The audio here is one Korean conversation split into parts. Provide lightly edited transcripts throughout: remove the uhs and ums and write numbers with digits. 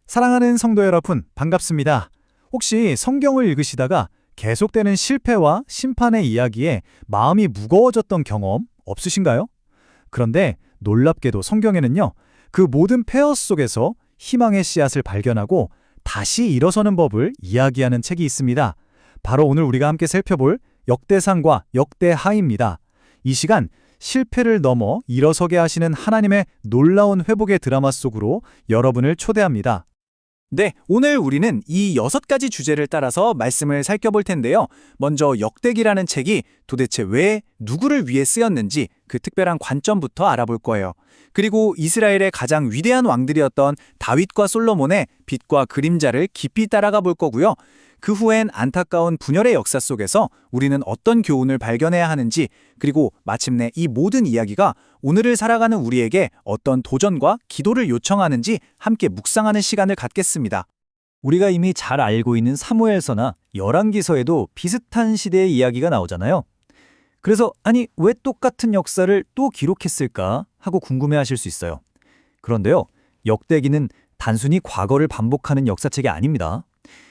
사랑하는 성도 여러분, 반갑습니다. 혹시 성경을 읽으시다가 계속되는 실패와 심판의 이야기에 마음이 무거워졌던 경험 없으신가요? 그런데 놀랍게도 성경에는요, 그 모든 폐허 속에서 희망의 씨앗을 발견하고 다시 일어서는 법을 이야기하는 책이 있습니다. 바로 오늘 우리가 함께 살펴볼 역대상과 역대하입니다. 이 시간 실패를 넘어 일어서게 하시는 하나님의 놀라운 회복의 드라마 속으로 여러분을 초대합니다. 네, 오늘 우리는 이 6가지 주제를 따라서 말씀을 살펴볼 텐데요. 먼저 역대기라는 책이 도대체 왜 누구를 위해 쓰였는지 그 특별한 관점부터 알아볼 거예요. 그리고 이스라엘의 가장 위대한 왕들이었던 다윗과 솔로몬의 빛과 그림자를 깊이 따라가 볼 거고요. 그 후엔 안타까운 분열의 역사 속에서 우리는 어떤 교훈을 발견해야 하는지, 그리고 마침내 이 모든 이야기가 오늘을 살아가는 우리에게 어떤 도전과 기도를 요청하는지 함께 묵상하는 시간을 갖겠습니다. 우리가 이미 잘 알고 있는 사무엘서나 열왕기서에도 비슷한 시대의 이야기가 나오잖아요. 그래서 아니 왜 똑같은 역사를 또 기록했을까 하고 궁금해하실 수 있어요. 그런데요, 역대기는 단순히 과거를 반복하는 역사책이 아닙니다.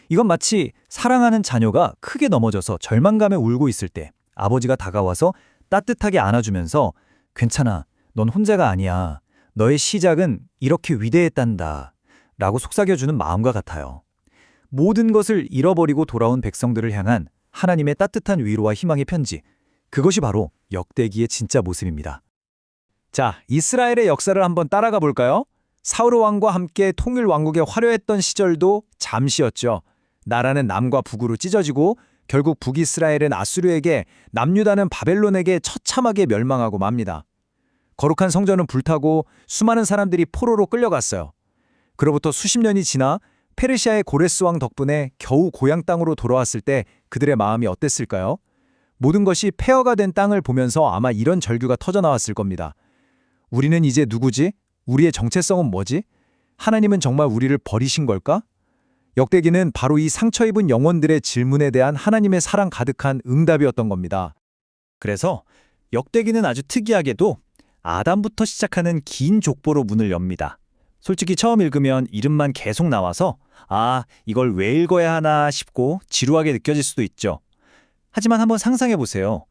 이건 마치 사랑하는 자녀가 크게 넘어져서 절망감에 울고 있을 때 아버지가 다가와서 따뜻하게 안아주면서 괜찮아, 넌 혼자가 아니야. 너의 시작은 이렇게 위대했단다 라고 속삭여주는 마음과 같아요. 모든 것을 잃어버리고 돌아온 백성들을 향한 하나님의 따뜻한 위로와 희망의 편지, 그것이 바로 역대기의 진짜 모습입니다. 자, 이스라엘의 역사를 한번 따라가 볼까요? 사울 왕과 함께 통일 왕국의 화려했던 시절도 잠시였죠. 나라는 남과 북으로 찢어지고 결국 북이스라엘은 아수르에게, 남유다는 바벨론에게 처참하게 멸망하고 맙니다. 거룩한 성전은 불타고 수많은 사람들이 포로로 끌려갔어요. 그로부터 수십 년이 지나 페르시아의 고레스 왕 덕분에 겨우 고향 땅으로 돌아왔을 때 그들의 마음이 어땠을까요? 모든 것이 폐허가 된 땅을 보면서 아마 이런 절규가 터져나왔을 겁니다. 우리는 이제 누구지? 우리의 정체성은 뭐지? 하나님은 정말 우리를 버리신 걸까? 역대기는 바로 이 상처 입은 영혼들의 질문에 대한 하나님의 사랑 가득한 응답이었던 겁니다. 그래서 역대기는 아주 특이하게도 아담부터 시작하는 긴 족보로 문을 엽니다. 솔직히 처음 읽으면 이름만 계속 나와서 아, 이걸 왜 읽어야 하나 싶고 지루하게 느껴질 수도 있죠. 하지만 한번 상상해 보세요.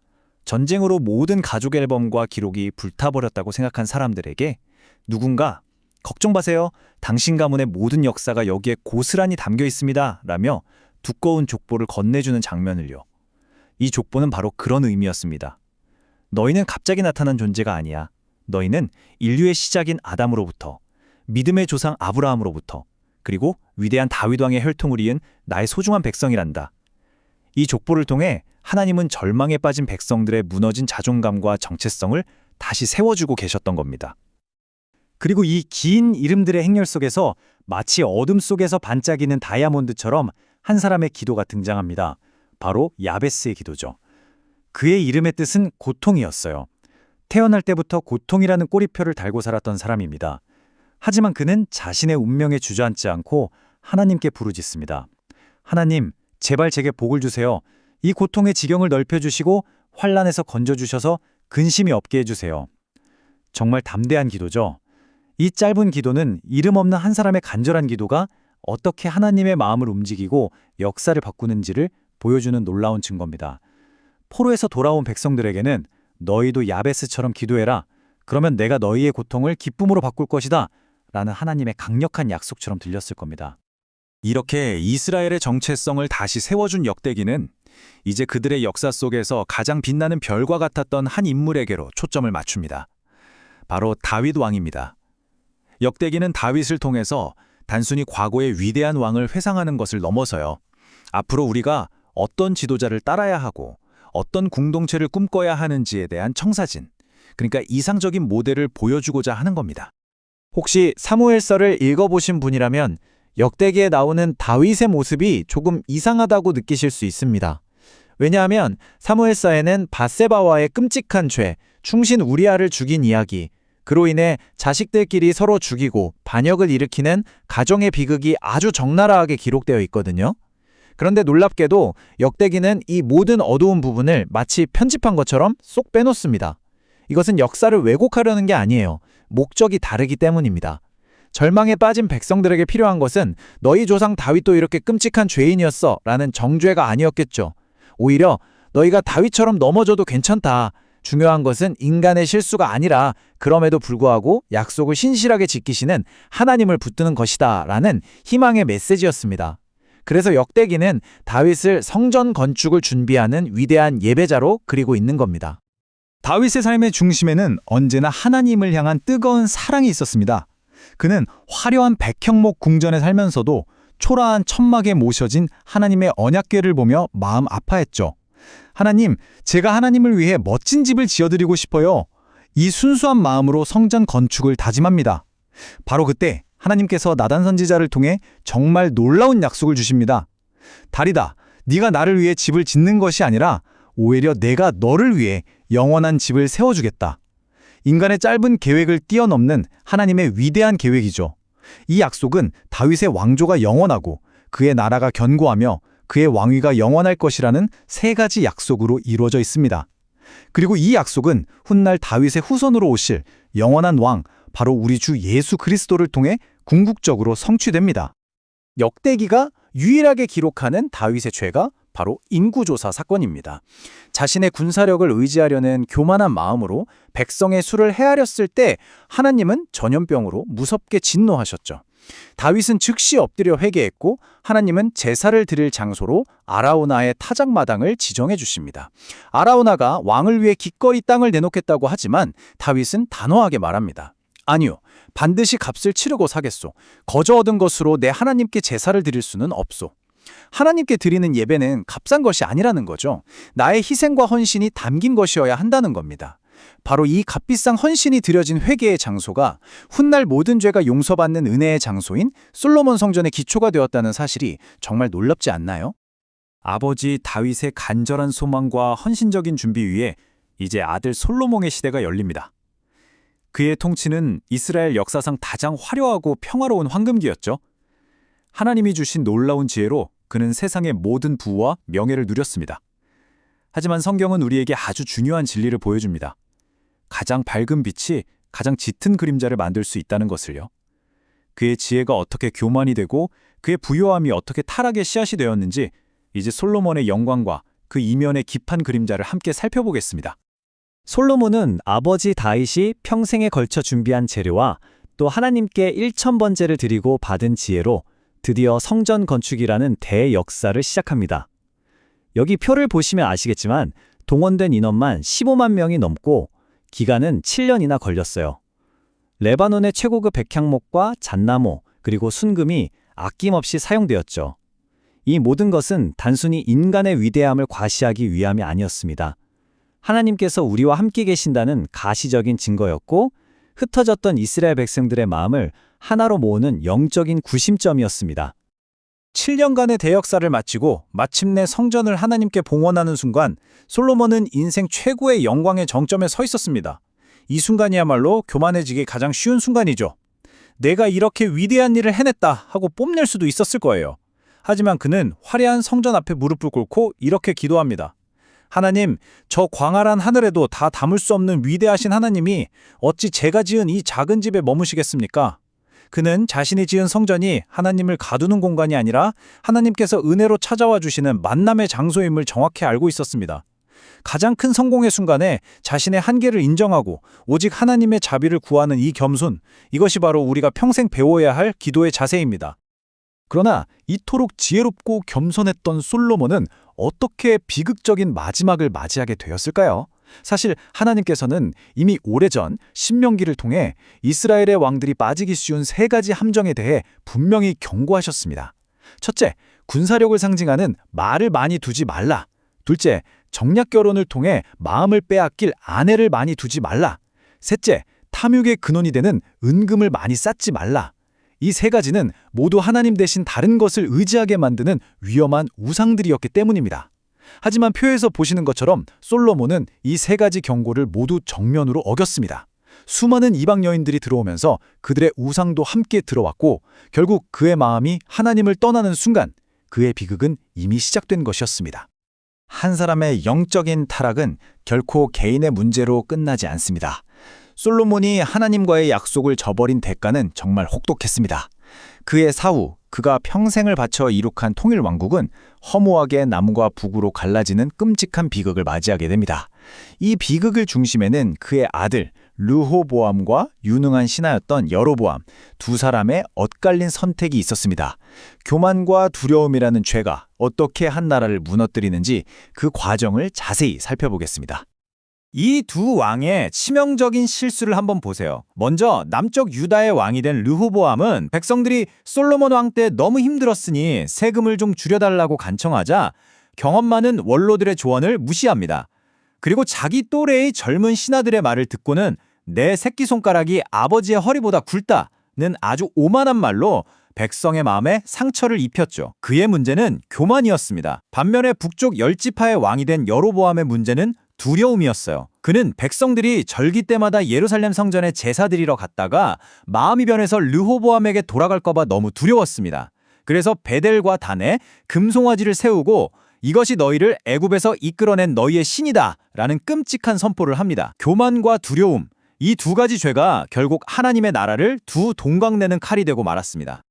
전쟁으로 모든 가족 앨범과 기록이 불타버렸다고 생각한 사람들에게 누군가 걱정 마세요. 당신 가문의 모든 역사가 여기에 고스란히 담겨 있습니다. 라며 두꺼운 족보를 건네주는 장면을요. 이 족보는 바로 그런 의미였습니다. 너희는 갑자기 나타난 존재가 아니야. 너희는 인류의 시작인 아담으로부터, 믿음의 조상 아브라함으로부터, 그리고 위대한 다윗 왕의 혈통을 이은 나의 소중한 백성이란다. 이 족보를 통해 하나님은 절망에 빠진 백성들의 무너진 자존감과 정체성을 다시 세워주고 계셨던 겁니다. 그리고 이 긴 이름들의 행렬 속에서 마치 어둠 속에서 반짝이는 다이아몬드처럼 한 사람의 기도가 등장합니다. 바로 야베스의 기도죠. 그의 이름의 뜻은 고통이었어요. 태어날 때부터 고통이라는 꼬리표를 달고 살았던 사람입니다. 하지만 그는 자신의 운명에 주저앉지 않고 하나님께 부르짖습니다. 하나님, 제발 제게 복을 주세요. 이 고통의 지경을 넓혀주시고 환난에서 건져주셔서 근심이 없게 해주세요. 정말 담대한 기도죠. 이 짧은 기도는 이름 없는 한 사람의 간절한 기도가 어떻게 하나님의 마음을 움직이고 역사를 바꾸는지를 보여주는 놀라운 증거입니다. 포로에서 돌아온 백성들에게는 너희도 야베스처럼 기도해라. 그러면 내가 너희의 고통을 기쁨으로 바꿀 것이다. 라는 하나님의 강력한 약속처럼 들렸을 겁니다. 이렇게 이스라엘의 정체성을 다시 세워준 역대기는 이제 그들의 역사 속에서 가장 빛나는 별과 같았던 한 인물에게로 초점을 맞춥니다. 바로 다윗 왕입니다. 역대기는 다윗을 통해서 단순히 과거의 위대한 왕을 회상하는 것을 넘어서요. 앞으로 우리가 어떤 지도자를 따라야 하고 어떤 공동체를 꿈꿔야 하는지에 대한 청사진, 그러니까 이상적인 모델을 보여주고자 하는 겁니다. 혹시 사무엘서를 읽어보신 분이라면 역대기에 나오는 다윗의 모습이 조금 이상하다고 느끼실 수 있습니다. 왜냐하면 사무엘서에는 밧세바와의 끔찍한 죄, 충신 우리아를 죽인 이야기, 그로 인해 자식들끼리 서로 죽이고 반역을 일으키는 가정의 비극이 아주 적나라하게 기록되어 있거든요. 그런데 놀랍게도 역대기는 이 모든 어두운 부분을 마치 편집한 것처럼 쏙 빼놓습니다. 이것은 역사를 왜곡하려는 게 아니에요. 목적이 다르기 때문입니다. 절망에 빠진 백성들에게 필요한 것은 너희 조상 다윗도 이렇게 끔찍한 죄인이었어 라는 정죄가 아니었겠죠. 오히려 너희가 다윗처럼 넘어져도 괜찮다. 중요한 것은 인간의 실수가 아니라 그럼에도 불구하고 약속을 신실하게 지키시는 하나님을 붙드는 것이다 라는 희망의 메시지였습니다. 그래서 역대기는 다윗을 성전 건축을 준비하는 위대한 예배자로 그리고 있는 겁니다. 다윗의 삶의 중심에는 언제나 하나님을 향한 뜨거운 사랑이 있었습니다. 그는 화려한 백형목 궁전에 살면서도 초라한 천막에 모셔진 하나님의 언약궤를 보며 마음 아파했죠. 하나님, 제가 하나님을 위해 멋진 집을 지어드리고 싶어요. 이 순수한 마음으로 성전 건축을 다짐합니다. 바로 그때 하나님께서 나단 선지자를 통해 정말 놀라운 약속을 주십니다. 다리다, 네가 나를 위해 집을 짓는 것이 아니라 오히려 내가 너를 위해 영원한 집을 세워주겠다. 인간의 짧은 계획을 뛰어넘는 하나님의 위대한 계획이죠. 이 약속은 다윗의 왕조가 영원하고 그의 나라가 견고하며 그의 왕위가 영원할 것이라는 세 가지 약속으로 이루어져 있습니다. 그리고 이 약속은 훗날 다윗의 후손으로 오실 영원한 왕, 바로 우리 주 예수 그리스도를 통해 궁극적으로 성취됩니다. 역대기가 유일하게 기록하는 다윗의 죄가 바로 인구조사 사건입니다. 자신의 군사력을 의지하려는 교만한 마음으로 백성의 수를 헤아렸을 때 하나님은 전염병으로 무섭게 진노하셨죠. 다윗은 즉시 엎드려 회개했고 하나님은 제사를 드릴 장소로 아라우나의 타작마당을 지정해 주십니다. 아라우나가 왕을 위해 기꺼이 땅을 내놓겠다고 하지만 다윗은 단호하게 말합니다. 아니요, 반드시 값을 치르고 사겠소. 거저 얻은 것으로 내 하나님께 제사를 드릴 수는 없소. 하나님께 드리는 예배는 값싼 것이 아니라는 거죠. 나의 희생과 헌신이 담긴 것이어야 한다는 겁니다. 바로 이 값비싼 헌신이 드려진 회개의 장소가 훗날 모든 죄가 용서받는 은혜의 장소인 솔로몬 성전의 기초가 되었다는 사실이 정말 놀랍지 않나요? 아버지 다윗의 간절한 소망과 헌신적인 준비 위에 이제 아들 솔로몬의 시대가 열립니다. 그의 통치는 이스라엘 역사상 가장 화려하고 평화로운 황금기였죠. 하나님이 주신 놀라운 지혜로 그는 세상의 모든 부와 명예를 누렸습니다. 하지만 성경은 우리에게 아주 중요한 진리를 보여줍니다. 가장 밝은 빛이 가장 짙은 그림자를 만들 수 있다는 것을요. 그의 지혜가 어떻게 교만이 되고 그의 부요함이 어떻게 타락의 씨앗이 되었는지 이제 솔로몬의 영광과 그 이면의 깊은 그림자를 함께 살펴보겠습니다. 솔로몬은 아버지 다윗이 평생에 걸쳐 준비한 재료와 또 하나님께 1000번제를 드리고 받은 지혜로 드디어 성전 건축이라는 대역사를 시작합니다. 여기 표를 보시면 아시겠지만 동원된 인원만 15만 명이 넘고 기간은 7년이나 걸렸어요. 레바논의 최고급 백향목과 잣나무 그리고 순금이 아낌없이 사용되었죠. 이 모든 것은 단순히 인간의 위대함을 과시하기 위함이 아니었습니다. 하나님께서 우리와 함께 계신다는 가시적인 증거였고 흩어졌던 이스라엘 백성들의 마음을 하나로 모으는 영적인 구심점이었습니다. 7년간의 대역사를 마치고 마침내 성전을 하나님께 봉헌하는 순간 솔로몬은 인생 최고의 영광의 정점에 서 있었습니다. 이 순간이야말로 교만해지기 가장 쉬운 순간이죠. 내가 이렇게 위대한 일을 해냈다 하고 뽐낼 수도 있었을 거예요. 하지만 그는 화려한 성전 앞에 무릎을 꿇고 이렇게 기도합니다. 하나님, 저 광활한 하늘에도 다 담을 수 없는 위대하신 하나님이 어찌 제가 지은 이 작은 집에 머무시겠습니까? 그는 자신이 지은 성전이 하나님을 가두는 공간이 아니라 하나님께서 은혜로 찾아와 주시는 만남의 장소임을 정확히 알고 있었습니다. 가장 큰 성공의 순간에 자신의 한계를 인정하고 오직 하나님의 자비를 구하는 이 겸손, 이것이 바로 우리가 평생 배워야 할 기도의 자세입니다. 그러나 이토록 지혜롭고 겸손했던 솔로몬은 어떻게 비극적인 마지막을 맞이하게 되었을까요? 사실 하나님께서는 이미 오래전 신명기를 통해 이스라엘의 왕들이 빠지기 쉬운 세 가지 함정에 대해 분명히 경고하셨습니다. 첫째, 군사력을 상징하는 말을 많이 두지 말라. 둘째, 정략 결혼을 통해 마음을 빼앗길 아내를 많이 두지 말라. 셋째, 탐욕의 근원이 되는 은금을 많이 쌓지 말라. 이 세 가지는 모두 하나님 대신 다른 것을 의지하게 만드는 위험한 우상들이었기 때문입니다. 하지만 표에서 보시는 것처럼 솔로몬은 이 세 가지 경고를 모두 정면으로 어겼습니다. 수많은 이방 여인들이 들어오면서 그들의 우상도 함께 들어왔고 결국 그의 마음이 하나님을 떠나는 순간 그의 비극은 이미 시작된 것이었습니다. 한 사람의 영적인 타락은 결코 개인의 문제로 끝나지 않습니다. 솔로몬이 하나님과의 약속을 저버린 대가는 정말 혹독했습니다. 그의 사후, 그가 평생을 바쳐 이룩한 통일 왕국은 허무하게 남과 북으로 갈라지는 끔찍한 비극을 맞이하게 됩니다. 이 비극을 중심에는 그의 아들 르호보암과 유능한 신하였던 여로보암, 두 사람의 엇갈린 선택이 있었습니다. 교만과 두려움이라는 죄가 어떻게 한 나라를 무너뜨리는지 그 과정을 자세히 살펴보겠습니다. 이 두 왕의 치명적인 실수를 한번 보세요. 먼저 남쪽 유다의 왕이 된 르호보암은 백성들이 솔로몬 왕 때 너무 힘들었으니 세금을 좀 줄여달라고 간청하자 경험 많은 원로들의 조언을 무시합니다. 그리고 자기 또래의 젊은 신하들의 말을 듣고는 내 새끼손가락이 아버지의 허리보다 굵다는 아주 오만한 말로 백성의 마음에 상처를 입혔죠. 그의 문제는 교만이었습니다. 반면에 북쪽 열지파의 왕이 된 여로보암의 문제는 두려움이었어요. 그는 백성들이 절기 때마다 예루살렘 성전에 제사 드리러 갔다가 마음이 변해서 르호보암에게 돌아갈까 봐 너무 두려웠습니다. 그래서 베델과 단에 금송아지를 세우고 이것이 너희를 애굽에서 이끌어낸 너희의 신이다 라는 끔찍한 선포를 합니다. 교만과 두려움, 이 두 가지 죄가 결국 하나님의 나라를 두 동강내는 칼이 되고 말았습니다.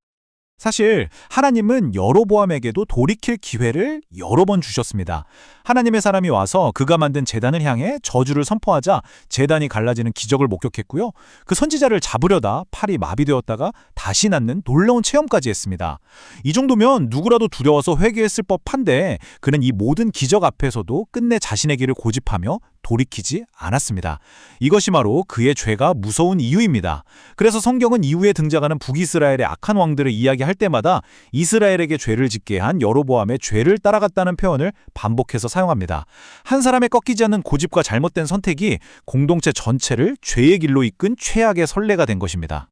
사실 하나님은 여로보암에게도 돌이킬 기회를 여러 번 주셨습니다. 하나님의 사람이 와서 그가 만든 제단을 향해 저주를 선포하자 제단이 갈라지는 기적을 목격했고요. 그 선지자를 잡으려다 팔이 마비되었다가 다시 낫는 놀라운 체험까지 했습니다. 이 정도면 누구라도 두려워서 회개했을 법한데 그는 이 모든 기적 앞에서도 끝내 자신의 길을 고집하며 돌이키지 않았습니다. 이것이 바로 그의 죄가 무서운 이유입니다. 그래서 성경은 이후에 등장하는 북이스라엘의 악한 왕들을 이야기할 때마다 이스라엘에게 죄를 짓게 한 여로보암의 죄를 따라갔다는 표현을 반복해서 사용합니다. 한 사람의 꺾이지 않는 고집과 잘못된 선택이 공동체 전체를 죄의 길로 이끈 최악의 선례가 된 것입니다.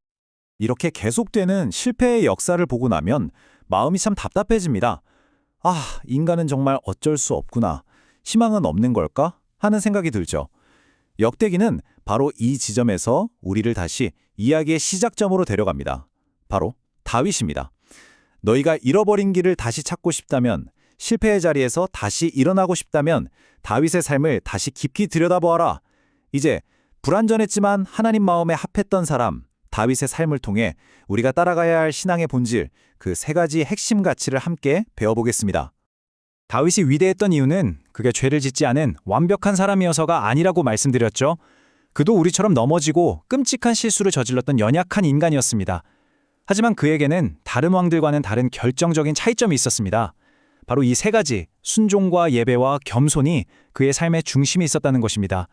이렇게 계속되는 실패의 역사를 보고 나면 마음이 참 답답해집니다. 아, 인간은 정말 어쩔 수 없구나. 희망은 없는 걸까? 하는 생각이 들죠. 역대기는 바로 이 지점에서 우리를 다시 이야기의 시작점으로 데려갑니다. 바로 다윗입니다. 너희가 잃어버린 길을 다시 찾고 싶다면, 실패의 자리에서 다시 일어나고 싶다면 다윗의 삶을 다시 깊이 들여다보아라. 이제 불완전했지만 하나님 마음에 합했던 사람, 다윗의 삶을 통해 우리가 따라가야 할 신앙의 본질, 그 세 가지 핵심 가치를 함께 배워보겠습니다. 다윗이 위대했던 이유는 그게 죄를 짓지 않은 완벽한 사람이어서가 아니라고 말씀드렸죠. 그도 우리처럼 넘어지고 끔찍한 실수를 저질렀던 연약한 인간이었습니다. 하지만 그에게는 다른 왕들과는 다른 결정적인 차이점이 있었습니다. 바로 이 세 가지, 순종과 예배와 겸손이 그의 삶의 중심에 있었다는 것입니다.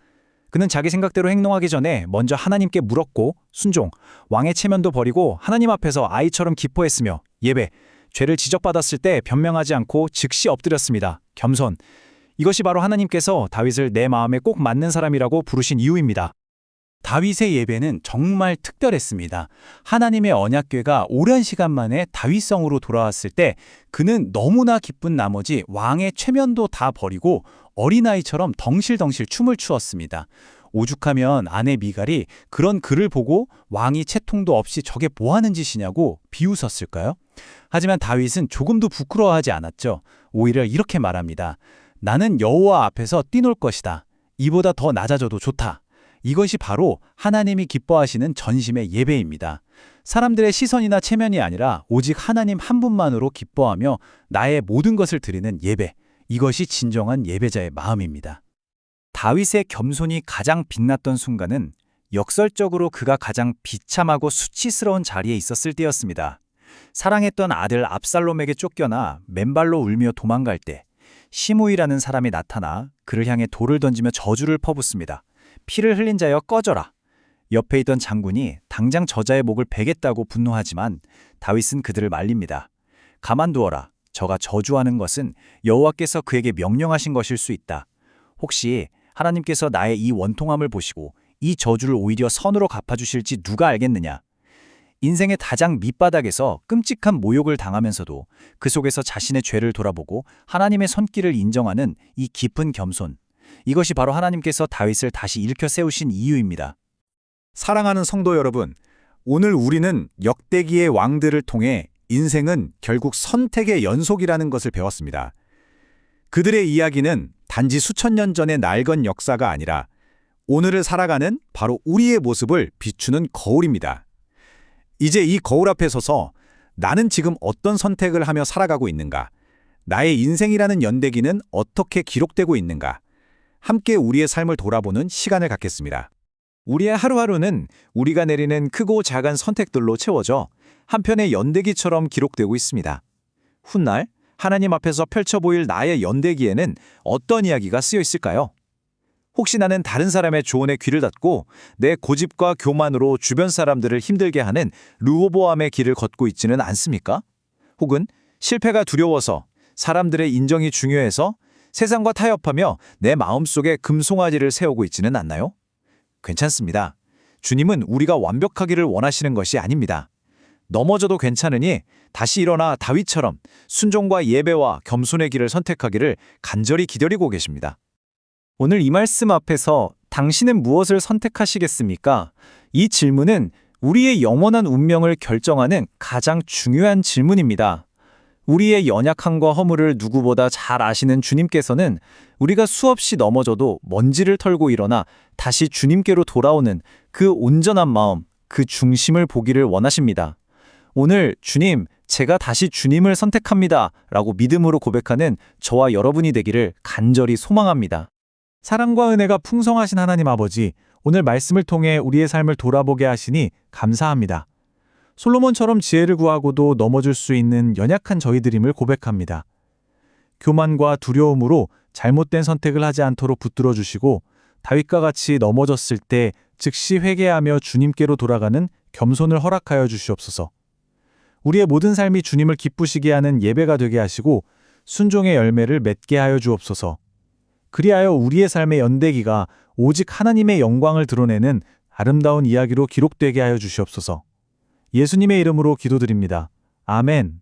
그는 자기 생각대로 행동하기 전에 먼저 하나님께 물었고, 순종, 왕의 체면도 버리고 하나님 앞에서 아이처럼 기뻐했으며, 예배, 죄를 지적받았을 때 변명하지 않고 즉시 엎드렸습니다. 겸손. 이것이 바로 하나님께서 다윗을 내 마음에 꼭 맞는 사람이라고 부르신 이유입니다. 다윗의 예배는 정말 특별했습니다. 하나님의 언약궤가 오랜 시간 만에 다윗성으로 돌아왔을 때 그는 너무나 기쁜 나머지 왕의 체면도 다 버리고 어린아이처럼 덩실덩실 춤을 추었습니다. 오죽하면 아내 미갈이 그런 그를 보고 왕이 채통도 없이 저게 뭐하는 짓이냐고 비웃었을까요? 하지만 다윗은 조금도 부끄러워하지 않았죠. 오히려 이렇게 말합니다. 나는 여호와 앞에서 뛰놀 것이다. 이보다 더 낮아져도 좋다. 이것이 바로 하나님이 기뻐하시는 전심의 예배입니다. 사람들의 시선이나 체면이 아니라 오직 하나님 한 분만으로 기뻐하며 나의 모든 것을 드리는 예배. 이것이 진정한 예배자의 마음입니다. 다윗의 겸손이 가장 빛났던 순간은 역설적으로 그가 가장 비참하고 수치스러운 자리에 있었을 때였습니다. 사랑했던 아들 압살롬에게 쫓겨나 맨발로 울며 도망갈 때 시므이라는 사람이 나타나 그를 향해 돌을 던지며 저주를 퍼붓습니다. 피를 흘린 자여 꺼져라. 옆에 있던 장군이 당장 저자의 목을 베겠다고 분노하지만 다윗은 그들을 말립니다. 가만두어라. 저가 저주하는 것은 여호와께서 그에게 명령하신 것일 수 있다. 혹시 하나님께서 나의 이 원통함을 보시고 이 저주를 오히려 선으로 갚아주실지 누가 알겠느냐. 인생의 가장 밑바닥에서 끔찍한 모욕을 당하면서도 그 속에서 자신의 죄를 돌아보고 하나님의 손길을 인정하는 이 깊은 겸손. 이것이 바로 하나님께서 다윗을 다시 일으켜 세우신 이유입니다. 사랑하는 성도 여러분, 오늘 우리는 역대기의 왕들을 통해 인생은 결국 선택의 연속이라는 것을 배웠습니다. 그들의 이야기는 단지 수천 년 전의 낡은 역사가 아니라 오늘을 살아가는 바로 우리의 모습을 비추는 거울입니다. 이제 이 거울 앞에 서서 나는 지금 어떤 선택을 하며 살아가고 있는가? 나의 인생이라는 연대기는 어떻게 기록되고 있는가? 함께 우리의 삶을 돌아보는 시간을 갖겠습니다. 우리의 하루하루는 우리가 내리는 크고 작은 선택들로 채워져 한편의 연대기처럼 기록되고 있습니다. 훗날 하나님 앞에서 펼쳐 보일 나의 연대기에는 어떤 이야기가 쓰여 있을까요? 혹시 나는 다른 사람의 조언에 귀를 닫고 내 고집과 교만으로 주변 사람들을 힘들게 하는 르호보암의 길을 걷고 있지는 않습니까? 혹은 실패가 두려워서 사람들의 인정이 중요해서 세상과 타협하며 내 마음속에 금송아지를 세우고 있지는 않나요? 괜찮습니다. 주님은 우리가 완벽하기를 원하시는 것이 아닙니다. 넘어져도 괜찮으니 다시 일어나 다윗처럼 순종과 예배와 겸손의 길을 선택하기를 간절히 기다리고 계십니다. 오늘 이 말씀 앞에서 당신은 무엇을 선택하시겠습니까? 이 질문은 우리의 영원한 운명을 결정하는 가장 중요한 질문입니다. 우리의 연약함과 허물을 누구보다 잘 아시는 주님께서는 우리가 수없이 넘어져도 먼지를 털고 일어나 다시 주님께로 돌아오는 그 온전한 마음, 그 중심을 보기를 원하십니다. 오늘 주님, 제가 다시 주님을 선택합니다 라고 믿음으로 고백하는 저와 여러분이 되기를 간절히 소망합니다. 사랑과 은혜가 풍성하신 하나님 아버지, 오늘 말씀을 통해 우리의 삶을 돌아보게 하시니 감사합니다. 솔로몬처럼 지혜를 구하고도 넘어질 수 있는 연약한 저희들임을 고백합니다. 교만과 두려움으로 잘못된 선택을 하지 않도록 붙들어 주시고 다윗과 같이 넘어졌을 때 즉시 회개하며 주님께로 돌아가는 겸손을 허락하여 주시옵소서. 우리의 모든 삶이 주님을 기쁘시게 하는 예배가 되게 하시고 순종의 열매를 맺게 하여 주옵소서. 그리하여 우리의 삶의 연대기가 오직 하나님의 영광을 드러내는 아름다운 이야기로 기록되게 하여 주시옵소서. 예수님의 이름으로 기도드립니다. 아멘.